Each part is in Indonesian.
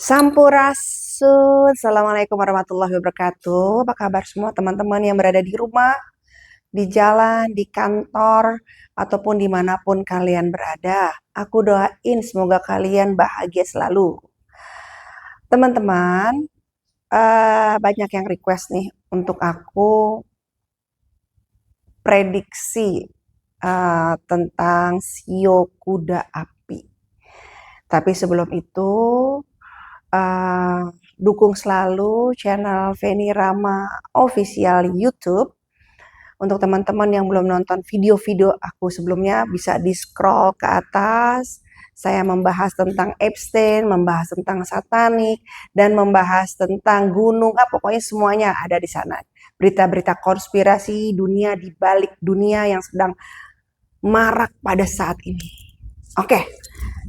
Sampurasun, Assalamualaikum warahmatullahi wabarakatuh. Apa kabar semua teman-teman yang berada di rumah, di jalan, di kantor, ataupun dimanapun kalian berada. Aku doain semoga kalian bahagia selalu. Teman-teman, banyak yang request nih untuk aku prediksi tentang sio kuda api. Tapi sebelum itu, uh, dukung selalu channel Feni Rama Official YouTube. Untuk teman-teman yang belum nonton video-video aku sebelumnya, bisa di-scroll ke atas. Saya membahas tentang Epstein, membahas tentang satanik, dan membahas tentang gunung. Pokoknya semuanya ada di sana. Berita-berita konspirasi dunia di balik dunia yang sedang marak pada saat ini. Oke,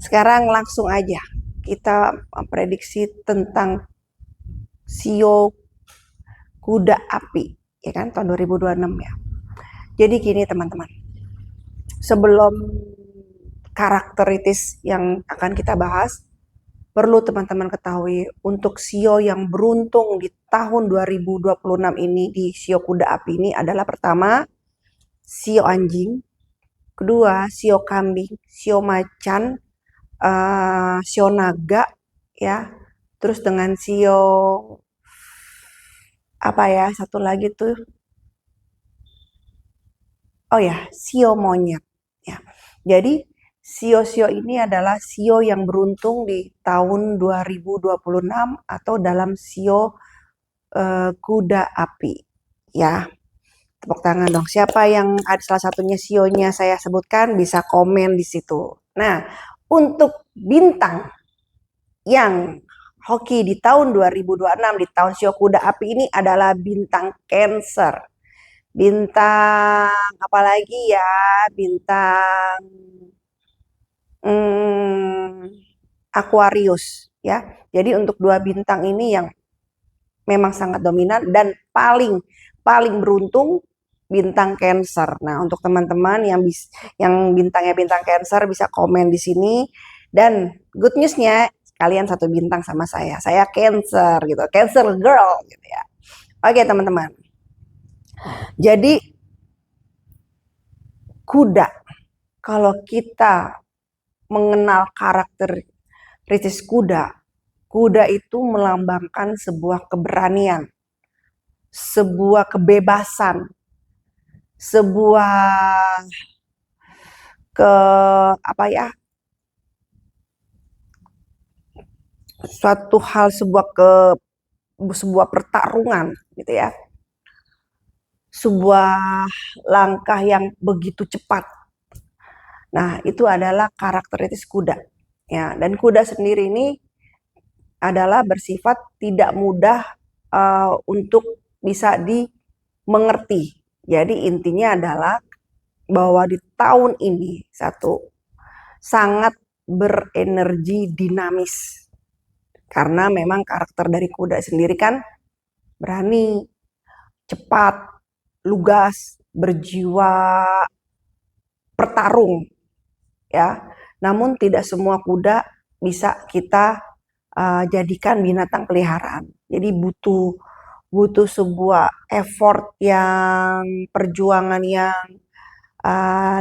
sekarang langsung aja kita prediksi tentang sio kuda api, ya kan, tahun 2026 ya. Jadi gini teman-teman, sebelum karakteritis yang akan kita bahas, perlu teman-teman ketahui untuk sio yang beruntung di tahun 2026 ini di sio kuda api ini adalah pertama, sio anjing, kedua, sio kambing, sio macan, sio naga, ya, terus dengan sio apa ya, satu lagi tuh, oh ya, sio monyet, ya. Jadi sio-sio ini adalah sio yang beruntung di tahun 2026 atau dalam sio kuda api, ya. Tepuk tangan dong. Siapa yang ada salah satunya sionya saya sebutkan bisa komen di situ. Nah, untuk bintang yang hoki di tahun 2026 di tahun sio kuda api ini adalah bintang Cancer. Bintang apalagi ya? Bintang Aquarius ya. Jadi untuk dua bintang ini yang memang sangat dominan dan paling beruntung bintang Cancer. Nah, untuk teman-teman yang bintangnya bintang Cancer bisa komen di sini. Dan good newsnya kalian satu bintang sama saya. Saya Cancer gitu, Cancer girl gitu ya. Oke teman-teman. Jadi kuda, kalau kita mengenal karakter Ricis kuda, kuda itu melambangkan sebuah keberanian, sebuah kebebasan, sebuah apa ya, suatu hal, sebuah pertarungan gitu ya, sebuah langkah yang begitu cepat. Nah, itu adalah karakteristik kuda ya. Dan kuda sendiri ini adalah bersifat tidak mudah untuk bisa dimengerti. Jadi intinya adalah bahwa di tahun ini sangat berenergi dinamis. Karena memang karakter dari kuda sendiri kan berani, cepat, lugas, berjiwa pertarung ya. Namun tidak semua kuda bisa kita jadikan binatang peliharaan. Jadi butuh sebuah effort yang perjuangan yang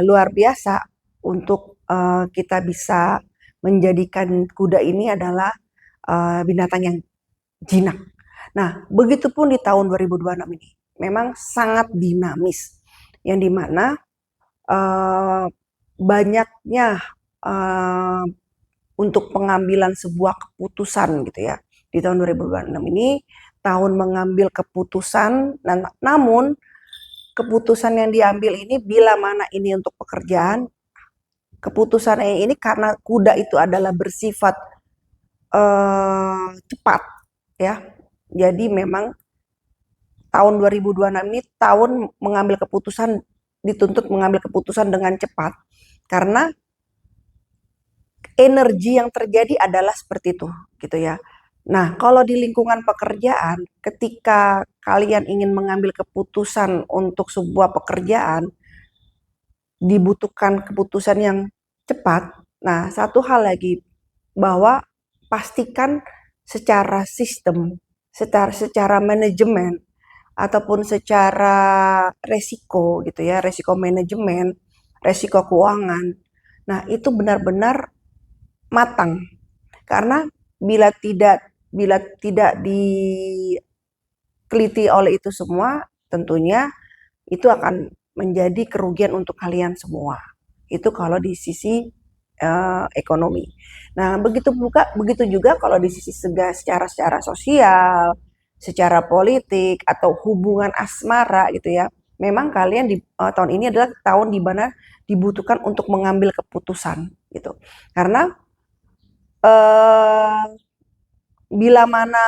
luar biasa untuk kita bisa menjadikan kuda ini adalah binatang yang jinak. Nah, begitupun di tahun 2026 ini memang sangat dinamis, yang dimana banyaknya untuk pengambilan sebuah keputusan gitu ya. Di tahun 2026 ini tahun mengambil keputusan, namun keputusan yang diambil ini bila mana ini untuk pekerjaan, keputusan ini karena kuda itu adalah bersifat cepat ya. Jadi memang tahun 2026 ini tahun mengambil keputusan, dituntut mengambil keputusan dengan cepat karena energi yang terjadi adalah seperti itu gitu ya. Nah, kalau di lingkungan pekerjaan, ketika kalian ingin mengambil keputusan untuk sebuah pekerjaan, dibutuhkan keputusan yang cepat. Nah, satu hal lagi, bahwa pastikan secara sistem, secara manajemen, ataupun secara resiko gitu ya, resiko manajemen, resiko keuangan. Nah, itu benar-benar matang. Karena bila tidak diteliti oleh itu semua, tentunya itu akan menjadi kerugian untuk kalian semua. Itu kalau di sisi ekonomi. Nah, begitu juga kalau di sisi secara sosial, secara politik atau hubungan asmara gitu ya. Memang kalian di tahun ini adalah tahun di mana dibutuhkan untuk mengambil keputusan gitu. Karena eh bila mana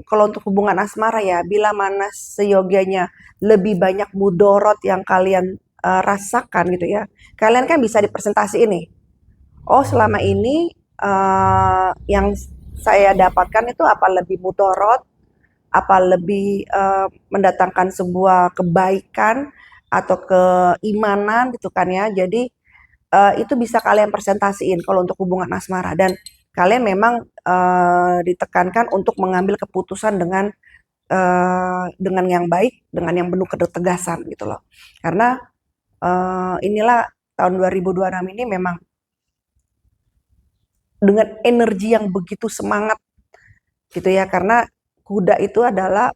kalau untuk hubungan asmara ya, bila mana seyogianya lebih banyak mudorot yang kalian rasakan gitu ya, kalian kan bisa dipresentasi ini. Oh, selama ini yang saya dapatkan itu apa lebih mudorot, apa lebih mendatangkan sebuah kebaikan atau keimanan gitu kan ya. Jadi itu bisa kalian presentasiin kalau untuk hubungan asmara, dan kalian memang ditekankan untuk mengambil keputusan dengan yang baik, dengan yang penuh ketegasan gitu loh. Karena inilah tahun 2026 ini memang dengan energi yang begitu semangat gitu ya, karena kuda itu adalah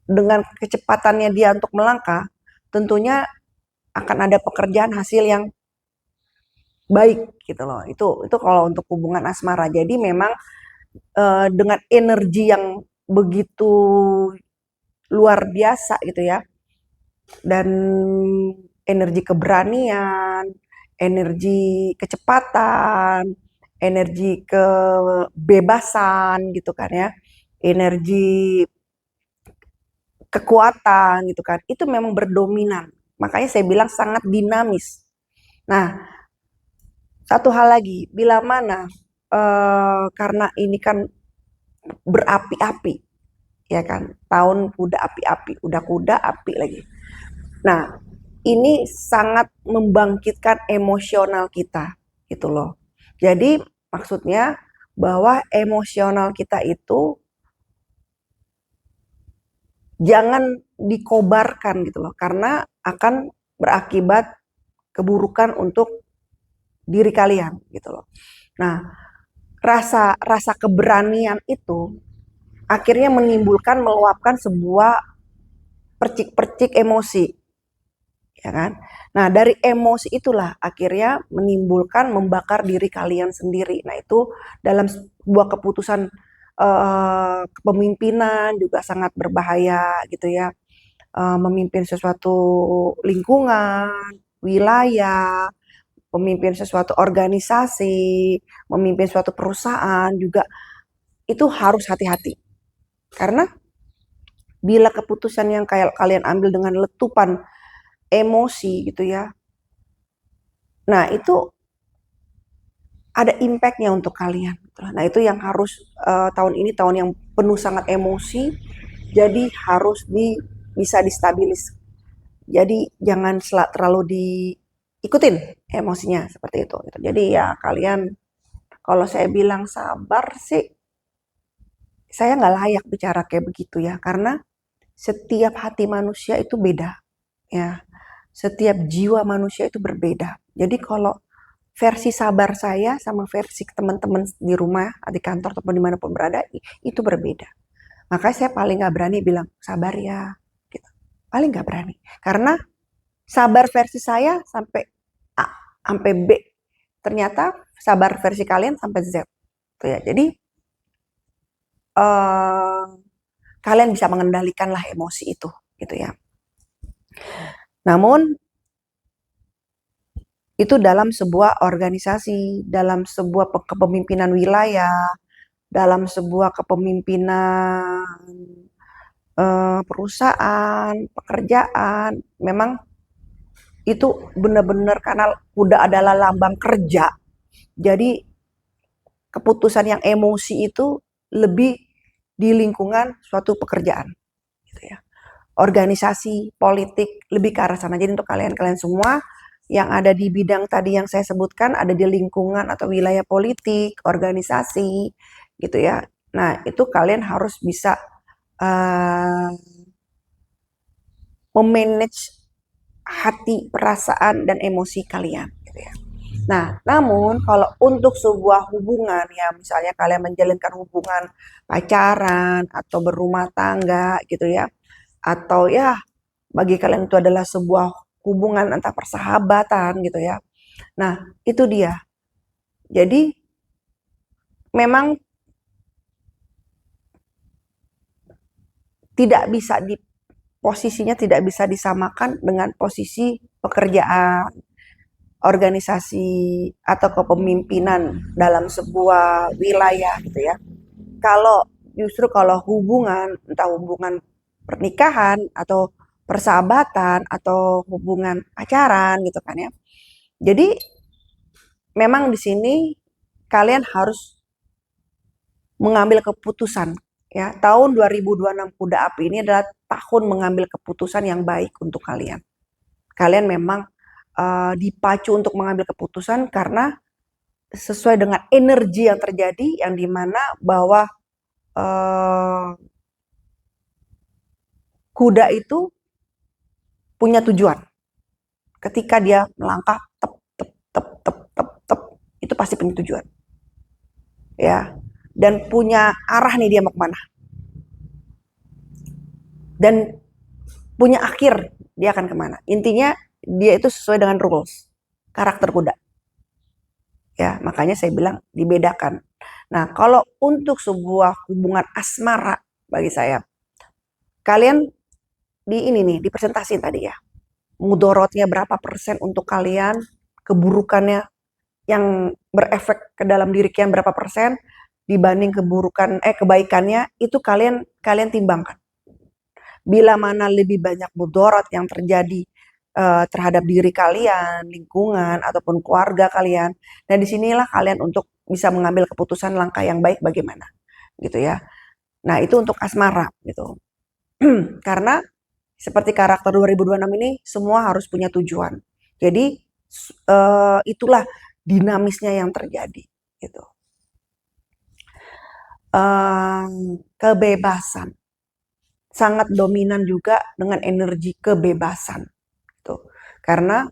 dengan kecepatannya dia untuk melangkah, tentunya akan ada pekerjaan hasil yang baik gitu loh. Itu kalau untuk hubungan asmara. Jadi memang dengan energi yang begitu luar biasa gitu ya, dan energi keberanian, energi kecepatan, energi kebebasan gitu kan ya, energi kekuatan gitu kan, itu memang berdominan. Makanya saya bilang sangat dinamis. Nah, satu hal lagi, bila mana karena ini kan berapi-api, ya kan, tahun kuda api-api, udah kuda api lagi. Nah, ini sangat membangkitkan emosional kita, gitu loh. Jadi maksudnya bahwa emosional kita itu jangan dikobarkan gitu loh, karena akan berakibat keburukan untuk diri kalian gitu loh. Nah, rasa keberanian itu akhirnya meluapkan sebuah percik-percik emosi, ya kan? Nah, dari emosi itulah akhirnya membakar diri kalian sendiri. Nah, itu dalam sebuah keputusan kepemimpinan juga sangat berbahaya gitu ya. Memimpin sesuatu lingkungan, wilayah, memimpin sesuatu organisasi, memimpin suatu perusahaan juga itu harus hati-hati. Karena bila keputusan yang kalian ambil dengan letupan emosi gitu ya, nah itu ada impactnya untuk kalian. Nah itu yang harus tahun ini tahun yang penuh sangat emosi, jadi harus bisa distabilis. Jadi jangan terlalu diikutin emosinya seperti itu. Jadi ya kalian, kalau saya bilang sabar sih, saya nggak layak bicara kayak begitu ya, karena setiap hati manusia itu beda, ya. Setiap jiwa manusia itu berbeda. Jadi kalau versi sabar saya sama versi teman-teman di rumah, di kantor ataupun dimanapun berada, itu berbeda. Makanya saya paling nggak berani bilang sabar ya, gitu. Paling nggak berani, karena sabar versi saya sampai A sampai B, ternyata sabar versi kalian sampai Z, tuh ya. Jadi kalian bisa mengendalikanlah emosi itu, gitu ya. Namun itu dalam sebuah organisasi, dalam sebuah kepemimpinan wilayah, dalam sebuah kepemimpinan perusahaan, pekerjaan, memang itu benar-benar karena kuda adalah lambang kerja. Jadi keputusan yang emosi itu lebih di lingkungan suatu pekerjaan, gitu ya. Organisasi, politik, lebih ke arah sana. Jadi untuk kalian semua yang ada di bidang tadi yang saya sebutkan, ada di lingkungan atau wilayah politik, organisasi, gitu ya. Nah, itu kalian harus bisa memanage hati, perasaan, dan emosi kalian gitu ya. Nah, namun kalau untuk sebuah hubungan ya, misalnya kalian menjalinkan hubungan pacaran atau berumah tangga gitu ya, atau ya bagi kalian itu adalah sebuah hubungan antara persahabatan gitu ya. Nah, itu dia. Jadi memang tidak bisa di posisinya tidak bisa disamakan dengan posisi pekerjaan, organisasi atau kepemimpinan dalam sebuah wilayah gitu ya. Kalau justru kalau hubungan, entah hubungan pernikahan atau persahabatan atau hubungan pacaran gitu kan ya. Jadi memang di sini kalian harus mengambil keputusan ya. Tahun 2026 Kuda Api ini adalah tahun mengambil keputusan yang baik untuk kalian. Kalian memang dipacu untuk mengambil keputusan karena sesuai dengan energi yang terjadi yang dimana bahwa kuda itu punya tujuan. Ketika dia melangkah tep tep tep tep tep tep itu pasti punya tujuan. Ya. Dan punya arah nih dia mau kemana. Dan punya akhir dia akan kemana. Intinya dia itu sesuai dengan rules karakter kuda. Ya, makanya saya bilang dibedakan. Nah, kalau untuk sebuah hubungan asmara bagi saya, kalian di ini nih, dipresentasiin tadi ya. Mudorotnya berapa persen untuk kalian, keburukannya yang berefek ke dalam diri kalian berapa persen dibanding kebaikannya itu kalian timbangkan. Bila mana lebih banyak mudorot yang terjadi terhadap diri kalian, lingkungan ataupun keluarga kalian. Dan disinilah kalian untuk bisa mengambil keputusan langkah yang baik bagaimana, gitu ya. Nah itu untuk asmara gitu. Karena seperti karakter 2026 ini semua harus punya tujuan. Jadi itulah dinamisnya yang terjadi gitu. Kebebasan sangat dominan juga dengan energi kebebasan gitu. Karena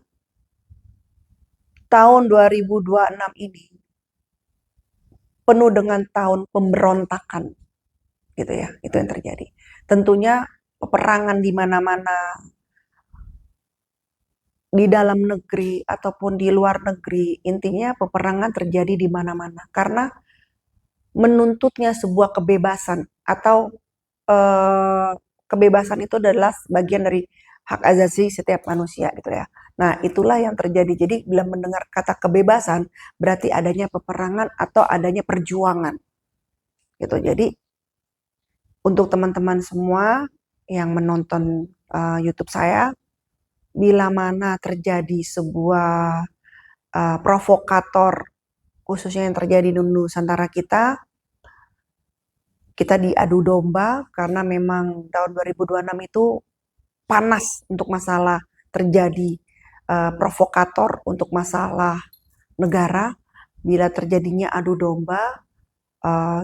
tahun 2026 ini penuh dengan tahun pemberontakan gitu ya. Itu yang terjadi. Tentunya peperangan di mana-mana di dalam negeri ataupun di luar negeri, intinya peperangan terjadi di mana-mana karena menuntutnya sebuah kebebasan atau kebebasan itu adalah bagian dari hak asasi setiap manusia gitu ya. Nah, itulah yang terjadi. Jadi bila mendengar kata kebebasan berarti adanya peperangan atau adanya perjuangan. Gitu. Jadi untuk teman-teman semua yang menonton YouTube saya, bila mana terjadi sebuah provokator khususnya yang terjadi di Nusantara kita diadu domba karena memang tahun 2026 itu panas untuk masalah terjadi provokator untuk masalah negara. Bila terjadinya adu domba,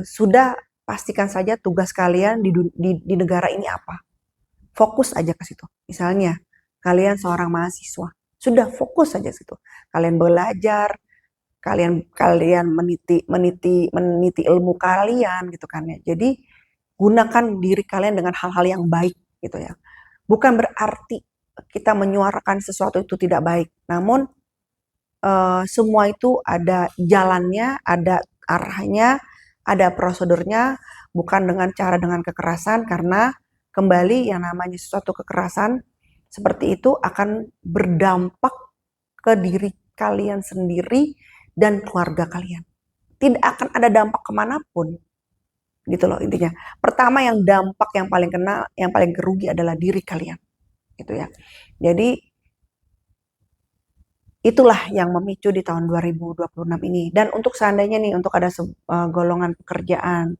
sudah pastikan saja tugas kalian di negara ini apa. Fokus aja ke situ. Misalnya, kalian seorang mahasiswa, sudah fokus saja situ. Kalian belajar, kalian meniti ilmu kalian gitu kan ya. Jadi gunakan diri kalian dengan hal-hal yang baik gitu ya. Bukan berarti kita menyuarakan sesuatu itu tidak baik, namun semua itu ada jalannya, ada arahnya, ada prosedurnya, bukan dengan kekerasan karena kembali yang namanya sesuatu kekerasan seperti itu akan berdampak ke diri kalian sendiri dan keluarga kalian. Tidak akan ada dampak kemanapun, gitu loh intinya. Pertama yang dampak yang paling kena, yang paling kerugi adalah diri kalian, gitu ya. Jadi itulah yang memicu di tahun 2026 ini. Dan untuk seandainya nih, untuk ada golongan pekerjaan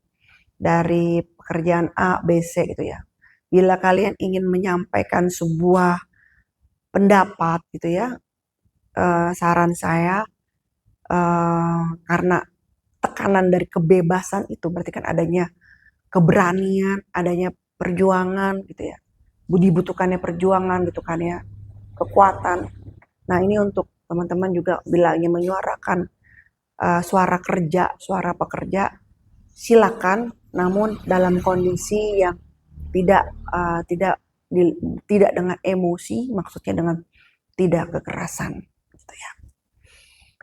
dari pekerjaan A, B, C gitu ya. Bila kalian ingin menyampaikan sebuah pendapat gitu ya, saran saya karena tekanan dari kebebasan itu berarti kan adanya keberanian, adanya perjuangan gitu ya. Dibutuhkannya perjuangan gitu kan ya, kekuatan. Nah ini untuk teman-teman juga bila ingin menyuarakan suara kerja, suara pekerja, silakan. Namun dalam kondisi yang tidak tidak dengan emosi, maksudnya dengan tidak kekerasan. Gitu ya.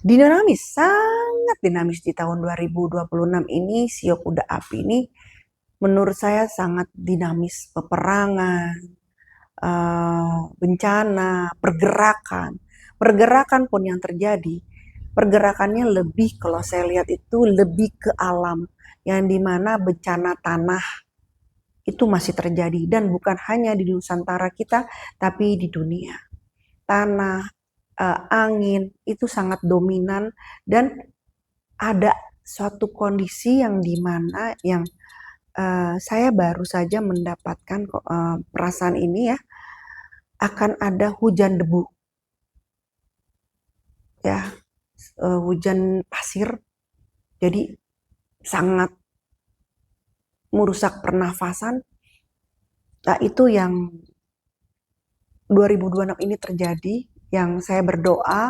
Dinamis, sangat dinamis di tahun 2026 ini, Sio Kuda Api ini menurut saya sangat dinamis. Peperangan, bencana, pergerakan. Pergerakan pun yang terjadi, pergerakannya lebih kalau saya lihat itu lebih ke alam, yang dimana bencana tanah itu masih terjadi dan bukan hanya di Nusantara kita, tapi di dunia. Tanah, angin itu sangat dominan dan ada suatu kondisi yang dimana yang saya baru saja mendapatkan perasaan ini ya, akan ada hujan debu ya, hujan pasir, jadi sangat merusak pernafasan. Nah itu yang 2026 ini terjadi, yang saya berdoa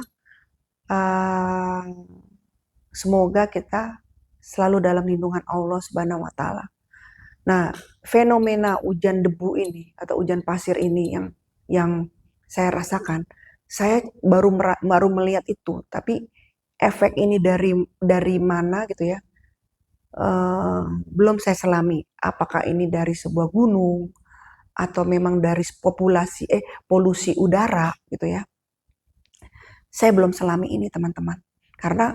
semoga kita selalu dalam lindungan Allah Subhanahu wa Ta'ala. Nah, fenomena hujan debu ini atau hujan pasir ini yang saya rasakan, saya baru melihat itu, tapi efek ini dari mana gitu ya? Belum saya selami. Apakah ini dari sebuah gunung atau memang dari polusi udara gitu ya? Saya belum selami ini teman-teman, karena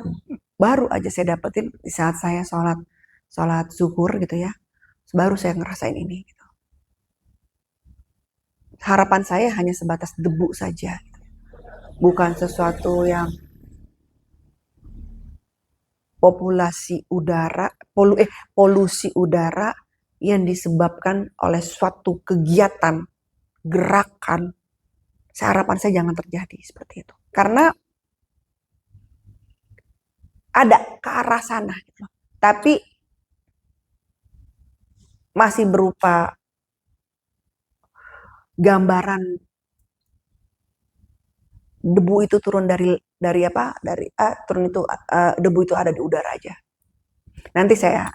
baru aja saya dapetin di saat saya sholat zuhur gitu ya, baru saya ngerasain ini. Gitu. Harapan saya hanya sebatas debu saja, bukan sesuatu yang polusi udara yang disebabkan oleh suatu kegiatan, gerakan. Harapan saya jangan terjadi seperti itu, karena ada ke arah sana, gitu. Tapi masih berupa gambaran debu itu turun dari apa? Turun itu debu itu ada di udara aja. Nanti saya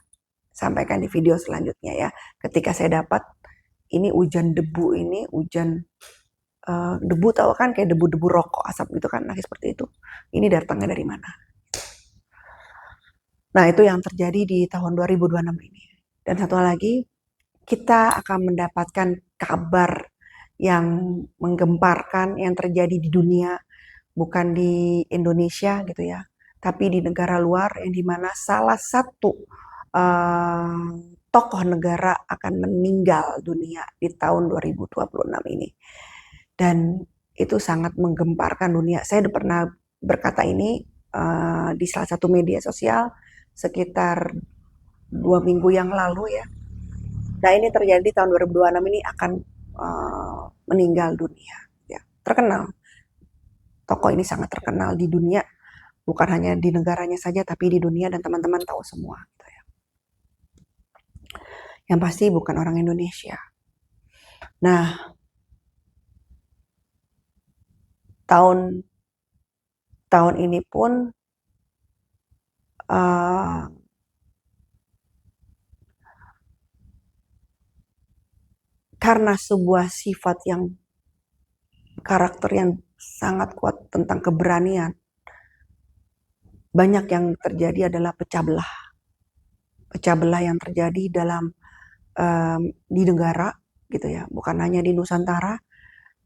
sampaikan di video selanjutnya ya. Ketika saya dapat ini hujan debu ini, hujan debu, tahu kan kayak debu-debu rokok, asap gitu kan, nah seperti itu. Ini datangnya dari mana? Nah, itu yang terjadi di tahun 2026 ini. Dan satu lagi, kita akan mendapatkan kabar yang menggemparkan yang terjadi di dunia, bukan di Indonesia gitu ya, tapi di negara luar, yang dimana salah satu tokoh negara akan meninggal dunia di tahun 2026 ini. Dan itu sangat menggemparkan dunia. Saya udah pernah berkata ini di salah satu media sosial sekitar 2 minggu yang lalu ya. Nah ini terjadi di tahun 2026 ini akan meninggal dunia. Ya, terkenal. Tokoh ini sangat terkenal di dunia, bukan hanya di negaranya saja, tapi di dunia, dan teman-teman tahu semua. Gitu ya. Yang pasti bukan orang Indonesia. Nah, tahun ini pun karena sebuah sifat yang karakter yang sangat kuat tentang keberanian, banyak yang terjadi adalah pecah belah. Pecah belah yang terjadi dalam di negara gitu ya, bukan hanya di Nusantara,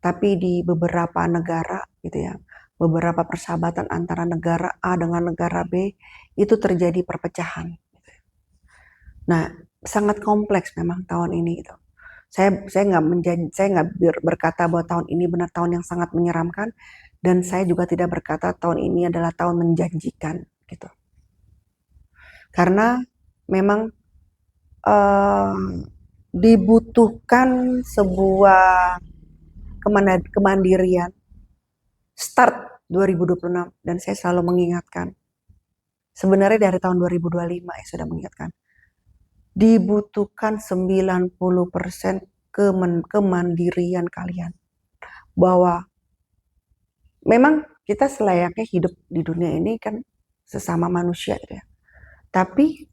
tapi di beberapa negara gitu ya. Beberapa persahabatan antara negara A dengan negara B itu terjadi perpecahan. Nah, sangat kompleks memang tahun ini gitu. Saya nggak berkata bahwa tahun ini benar tahun yang sangat menyeramkan, dan saya juga tidak berkata tahun ini adalah tahun menjanjikan gitu. Karena memang dibutuhkan sebuah kemandirian start 2026, dan saya selalu mengingatkan sebenarnya dari tahun 2025 ya sudah mengingatkan. Dibutuhkan 90% kemandirian kalian. Bahwa memang kita selayaknya hidup di dunia ini kan sesama manusia gitu ya. Tapi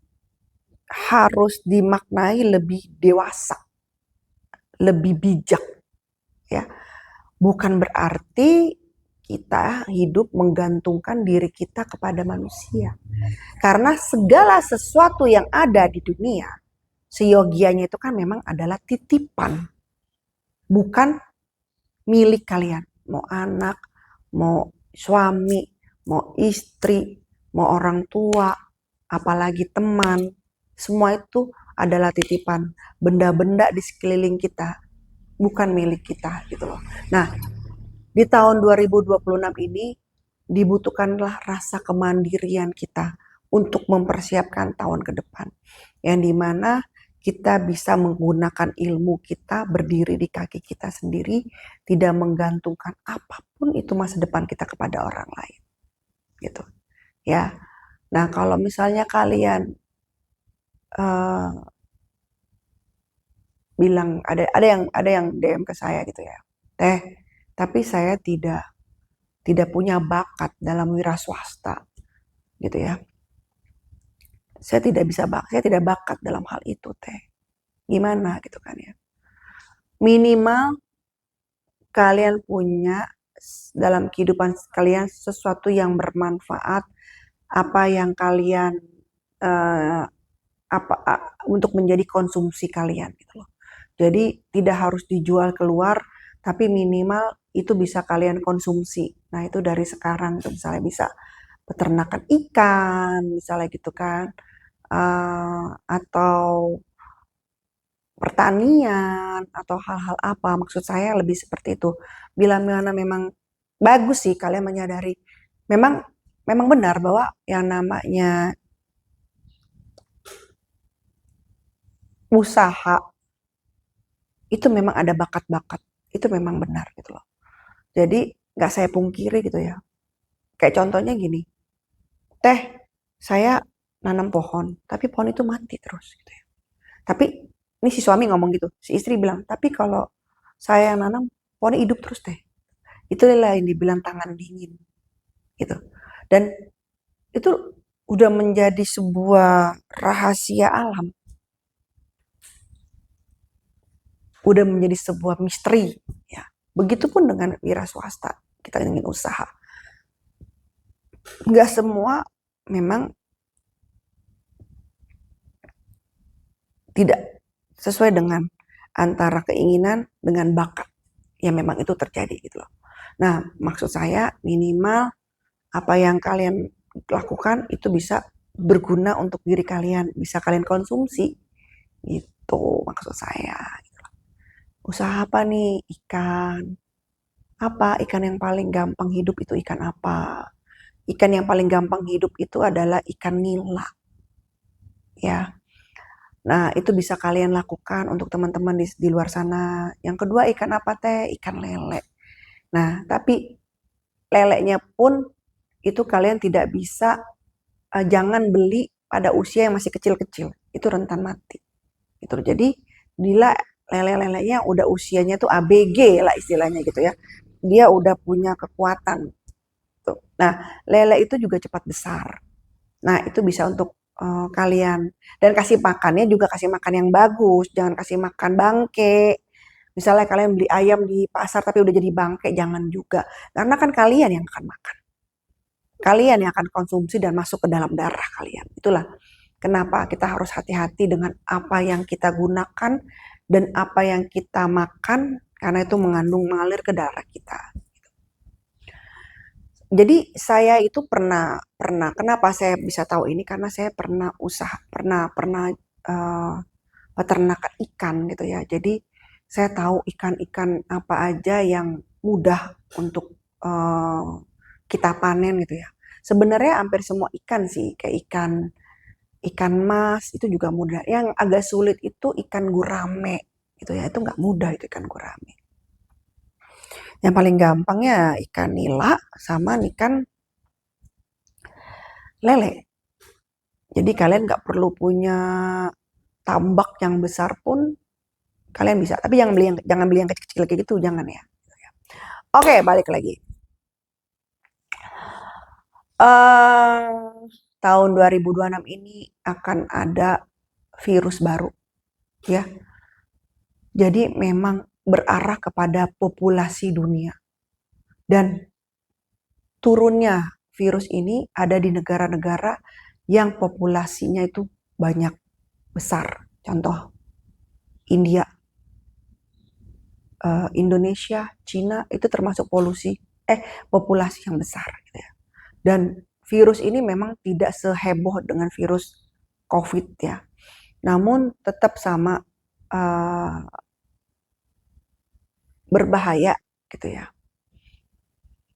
harus dimaknai lebih dewasa, lebih bijak ya. Bukan berarti kita hidup menggantungkan diri kita kepada manusia. Karena segala sesuatu yang ada di dunia, seyogianya itu kan memang adalah titipan. Bukan milik kalian. Mau anak, mau suami, mau istri, mau orang tua, apalagi teman. Semua itu adalah titipan. Benda-benda di sekeliling kita bukan milik kita gitu loh. Nah, di tahun 2026 ini dibutuhkanlah rasa kemandirian kita untuk mempersiapkan tahun ke depan. Yang dimana kita bisa menggunakan ilmu kita berdiri di kaki kita sendiri, tidak menggantungkan apapun itu masa depan kita kepada orang lain. Gitu. Ya. Nah, kalau misalnya kalian bilang ada yang DM ke saya gitu ya. Tapi saya tidak punya bakat dalam wira swasta gitu ya. Saya tidak bakat dalam hal itu, Gimana gitu kan ya. Minimal kalian punya dalam kehidupan kalian sesuatu yang bermanfaat, apa yang kalian untuk menjadi konsumsi kalian gitu loh. Jadi tidak harus dijual keluar, tapi minimal itu bisa kalian konsumsi. Nah itu dari sekarang tuh misalnya bisa peternakan ikan, misalnya gitu kan, atau pertanian atau hal-hal apa. Maksud saya lebih seperti itu. Bila mana memang bagus sih kalian menyadari, memang benar bahwa yang namanya usaha itu memang ada bakat-bakat, itu memang benar gitu loh. Jadi nggak saya pungkiri gitu ya. Kayak contohnya gini, saya nanam pohon, tapi pohon itu mati terus gitu ya. Tapi ini si suami ngomong gitu, si istri bilang, tapi kalau saya nanam pohon hidup terus itulah yang dibilang tangan dingin gitu. Dan itu udah menjadi sebuah rahasia alam, udah menjadi sebuah misteri ya. Begitupun dengan wira swasta, kita ingin usaha. Nggak semua memang tidak sesuai dengan antara keinginan dengan bakat. Ya memang itu terjadi gitu loh. Nah, maksud saya minimal apa yang kalian lakukan itu bisa berguna untuk diri kalian, bisa kalian konsumsi. Gitu maksud saya. Usaha apa nih? Ikan. Apa ikan yang paling gampang hidup itu ikan apa? Ikan yang paling gampang hidup itu adalah ikan nila. Ya. Nah, itu bisa kalian lakukan untuk teman-teman di luar sana. Yang kedua ikan apa Ikan lele. Nah, tapi lelenya pun itu kalian tidak bisa, jangan beli pada usia yang masih kecil-kecil. Itu rentan mati. Gitu. Jadi, bila lele-lelenya udah usianya tuh ABG lah istilahnya gitu ya. Dia udah punya kekuatan. Tuh. Nah, lele itu juga cepat besar. Nah, itu bisa untuk kalian. Dan kasih makannya juga kasih makan yang bagus. Jangan kasih makan bangke. Misalnya kalian beli ayam di pasar tapi udah jadi bangke, jangan juga. Karena kan kalian yang akan makan. Kalian yang akan konsumsi dan masuk ke dalam darah kalian. Itulah kenapa kita harus hati-hati dengan apa yang kita gunakan dan apa yang kita makan, karena itu mengalir ke darah kita. Jadi saya itu pernah kenapa saya bisa tahu ini, karena saya pernah peternakan ikan gitu ya. Jadi saya tahu ikan-ikan apa aja yang mudah untuk kita panen gitu ya. Sebenarnya hampir semua ikan sih, kayak ikan mas itu juga mudah. Yang agak sulit itu ikan gurame gitu ya. Itu nggak mudah itu ikan gurame. Yang paling gampangnya ikan nila sama ikan lele. Jadi kalian nggak perlu punya tambak yang besar pun kalian bisa. Tapi jangan beli yang kecil-kecil kayak gitu, jangan ya. Oke, balik lagi. Tahun 2026 ini akan ada virus baru, ya. Jadi memang berarah kepada populasi dunia. Dan turunnya virus ini ada di negara-negara yang populasinya itu banyak besar. Contoh India, Indonesia, Cina itu termasuk populasi yang besar gitu ya. Dan virus ini memang tidak seheboh dengan virus COVID ya. Namun tetap sama berbahaya gitu ya.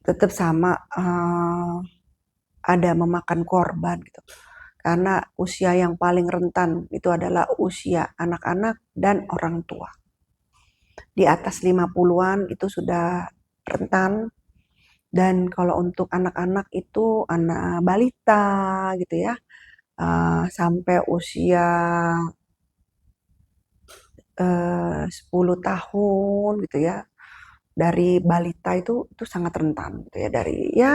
Tetap sama ada memakan korban gitu. Karena usia yang paling rentan itu adalah usia anak-anak dan orang tua. Di atas 50-an itu sudah rentan. Dan kalau untuk anak-anak itu anak balita gitu ya, sampai usia 10 tahun gitu ya. Dari balita itu sangat rentan gitu ya.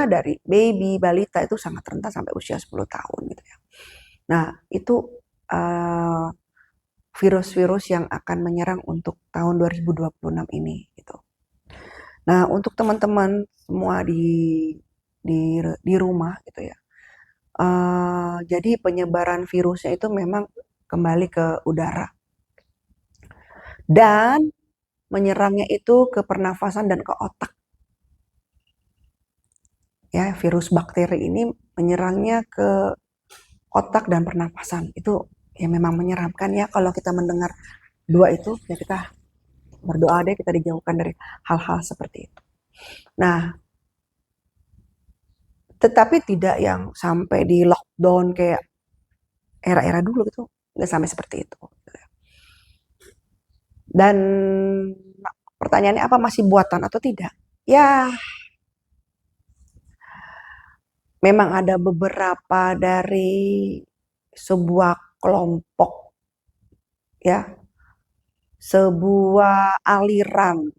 Dari baby balita itu sangat rentan sampai usia 10 tahun gitu ya. Nah, itu virus-virus yang akan menyerang untuk tahun 2026 ini gitu. Nah, untuk teman-teman semua di rumah gitu ya. Jadi penyebaran virusnya itu memang kembali ke udara. Dan menyerangnya itu ke pernafasan dan ke otak. Ya, virus bakteri ini menyerangnya ke otak dan pernafasan. Itu ya memang menyeramkan ya kalau kita mendengar dua itu, ya kita berdoa deh kita dijauhkan dari hal-hal seperti itu. Nah, tetapi tidak yang sampai di lockdown kayak era-era dulu gitu, nggak sampai seperti itu. Dan pertanyaannya apa, masih buatan atau tidak? Ya, memang ada beberapa dari sebuah kelompok, ya, sebuah aliran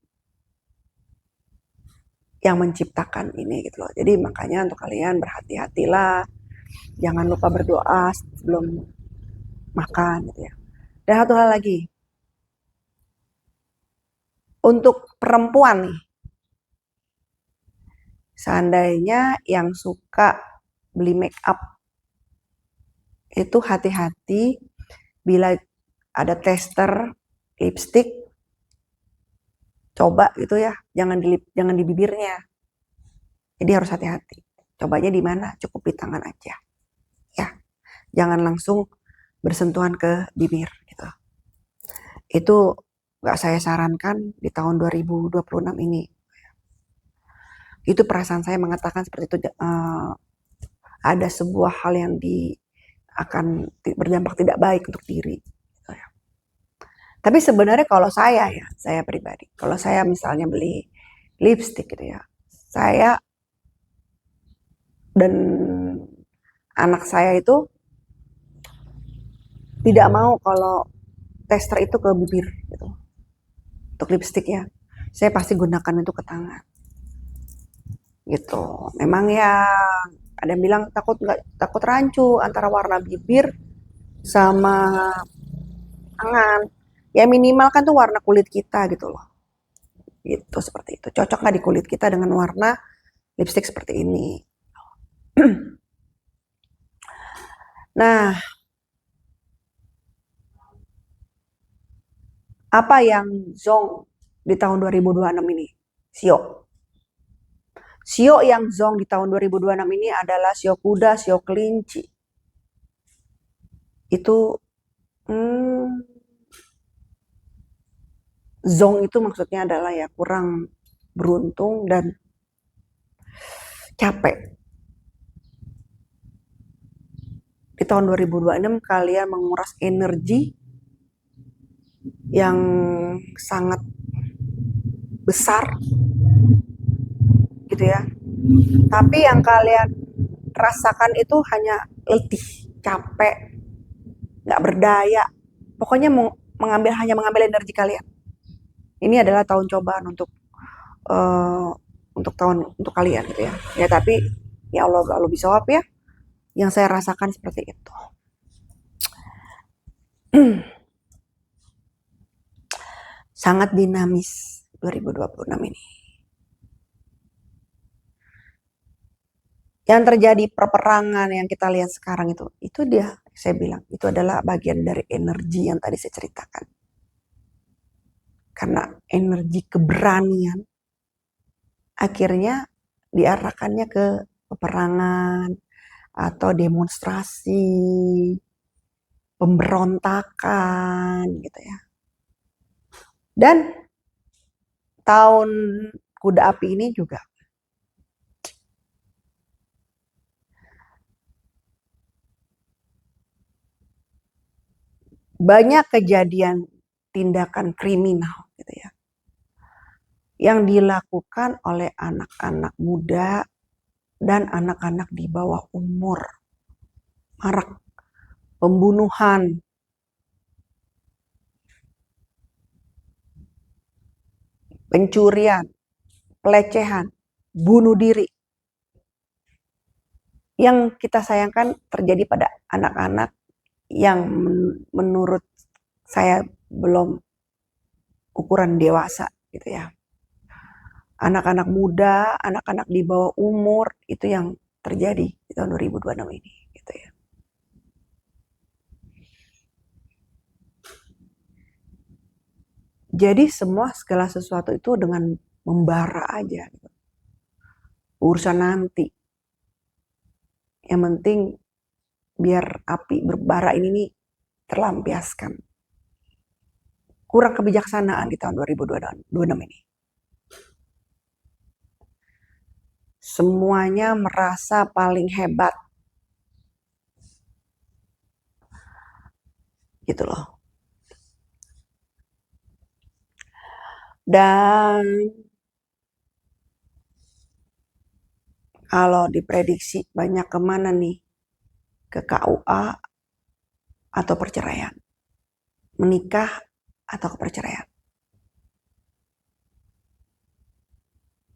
yang menciptakan ini gitu loh. Jadi makanya untuk kalian berhati-hatilah, jangan lupa berdoa sebelum makan gitu ya. Dan satu hal lagi, untuk perempuan nih, seandainya yang suka beli make up itu hati-hati bila ada tester lipstick, coba gitu ya, jangan di bibirnya. Jadi harus hati-hati. Cobanya di mana? Cukup di tangan aja. Ya, jangan langsung bersentuhan ke bibir gitu. Itu nggak saya sarankan di tahun 2026 ini. Itu perasaan saya mengatakan seperti itu. Ada sebuah hal yang akan berdampak tidak baik untuk diri. Tapi sebenarnya kalau saya pribadi, kalau saya misalnya beli lipstick gitu ya, saya dan anak saya itu tidak mau kalau tester itu ke bibir gitu. Untuk lipsticknya, saya pasti gunakan itu ke tangan. Gitu. Memang ya ada yang bilang takut rancu antara warna bibir sama tangan. Ya minimal kan tuh warna kulit kita gitu loh. Gitu seperti itu. Cocok nggak di kulit kita dengan warna lipstick seperti ini. Nah, apa yang zong di tahun 2026 ini? Sio. Sio yang zong di tahun 2026 ini adalah sio kuda, sio kelinci. Itu zong itu maksudnya adalah ya kurang beruntung dan capek. Di tahun 2026 kalian menguras energi yang sangat besar gitu ya. Tapi yang kalian rasakan itu hanya letih capek, nggak berdaya. Pokoknya hanya mengambil energi kalian. Ini adalah tahun cobaan eh, untuk kalian gitu ya. Ya tapi ya Allah gak bisa jawab ya. Yang saya rasakan seperti itu. Sangat dinamis 2026 ini. Yang terjadi peperangan yang kita lihat sekarang itu dia, saya bilang, itu adalah bagian dari energi yang tadi saya ceritakan. Karena energi keberanian akhirnya diarahkannya ke peperangan atau demonstrasi, pemberontakan gitu ya. Dan tahun kuda api ini juga banyak kejadian tindakan kriminal gitu ya yang dilakukan oleh anak-anak muda dan anak-anak di bawah umur. Marak pembunuhan, pencurian, pelecehan, bunuh diri. Yang kita sayangkan terjadi pada anak-anak yang menurut saya belum ukuran dewasa gitu ya. Anak-anak muda, anak-anak di bawah umur itu yang terjadi di tahun 2026 ini gitu ya. Jadi segala sesuatu itu dengan membara aja gitu. Urusan nanti. Yang penting biar api berbara ini nih terlampiaskan. Kurang kebijaksanaan di tahun 2026 ini. Semuanya merasa paling hebat. Gitu loh. Dan kalau diprediksi banyak kemana nih? Ke KUA atau perceraian. Menikah atau perceraian.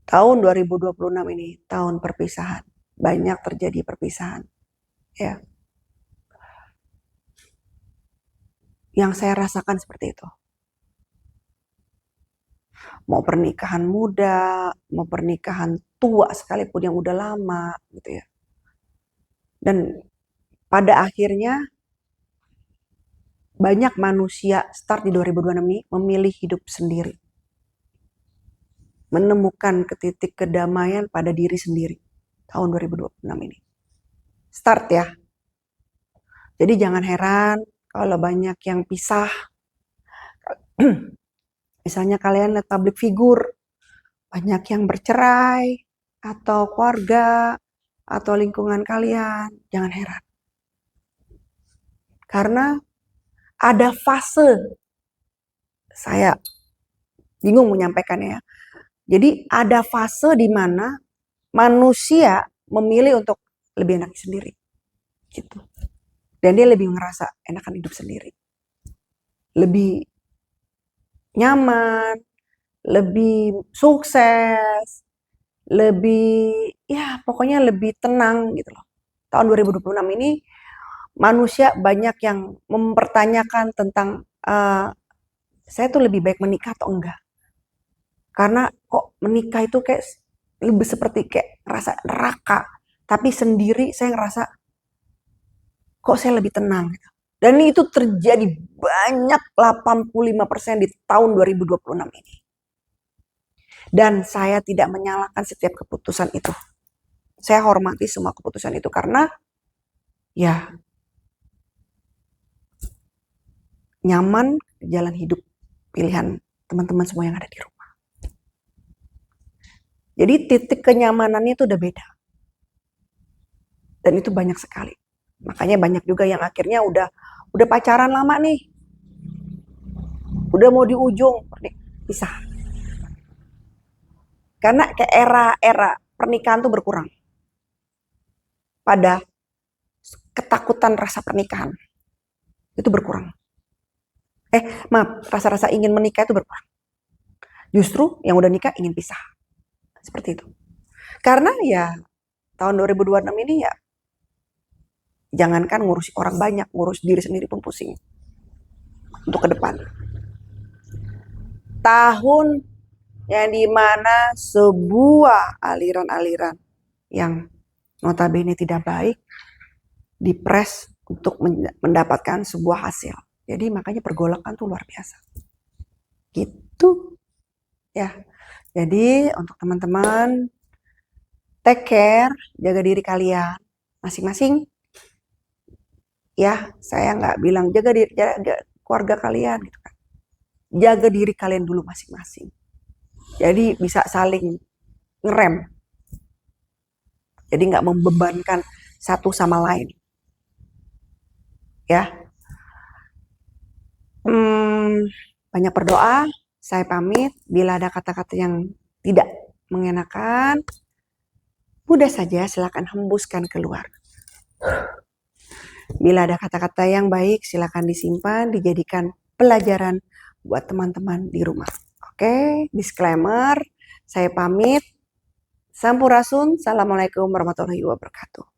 Tahun 2026 ini tahun perpisahan. Banyak terjadi perpisahan. Ya. Yang saya rasakan seperti itu. Mau pernikahan muda, mau pernikahan tua sekalipun yang udah lama gitu ya. Dan pada akhirnya banyak manusia start di 2026 ini memilih hidup sendiri. Menemukan titik kedamaian pada diri sendiri. Tahun 2026 ini. Start ya. Jadi jangan heran kalau banyak yang pisah. Misalnya kalian lihat public figure, banyak yang bercerai, atau keluarga, atau lingkungan kalian, jangan heran. Karena ada fase, saya bingung menyampaikannya ya. Jadi ada fase di mana manusia memilih untuk lebih enak sendiri. Gitu. Dan dia lebih ngerasa enakan hidup sendiri. Lebih nyaman, lebih sukses, lebih ya pokoknya lebih tenang gitu loh. Tahun 2026 ini manusia banyak yang mempertanyakan tentang saya tuh lebih baik menikah atau enggak. Karena kok menikah itu kayak lebih seperti kayak ngerasa neraka. Tapi sendiri saya ngerasa kok saya lebih tenang gitu. Dan itu terjadi banyak 85% di tahun 2026 ini. Dan saya tidak menyalahkan setiap keputusan itu. Saya hormati semua keputusan itu karena ya nyaman jalan hidup pilihan teman-teman semua yang ada di rumah. Jadi titik kenyamanannya itu udah beda. Dan itu banyak sekali. Makanya banyak juga yang akhirnya udah pacaran lama nih. Udah mau di ujung pisah. Karena ke era pernikahan tuh berkurang. Pada ketakutan rasa pernikahan itu berkurang. Rasa-rasa ingin menikah itu berkurang. Justru yang udah nikah ingin pisah. Seperti itu. Karena ya tahun 2026 ini ya jangankan ngurus orang banyak, ngurus diri sendiri pun pusing. Untuk ke depan. Tahun yang dimana sebuah aliran-aliran yang notabene tidak baik dipres untuk mendapatkan sebuah hasil. Jadi makanya pergolakan tuh luar biasa. Gitu. Ya. Jadi untuk teman-teman take care, jaga diri kalian masing-masing. Ya, saya nggak bilang jaga keluarga kalian gitu kan. Jaga diri kalian dulu masing-masing. Jadi bisa saling ngerem. Jadi nggak membebankan satu sama lain. Ya. Banyak berdoa. Saya pamit. Bila ada kata-kata yang tidak mengenakan, mudah saja silakan hembuskan keluar. Bila ada kata-kata yang baik, silakan disimpan, dijadikan pelajaran buat teman-teman di rumah. Oke, disclaimer. Saya pamit. Sampurasun. Assalamualaikum warahmatullahi wabarakatuh.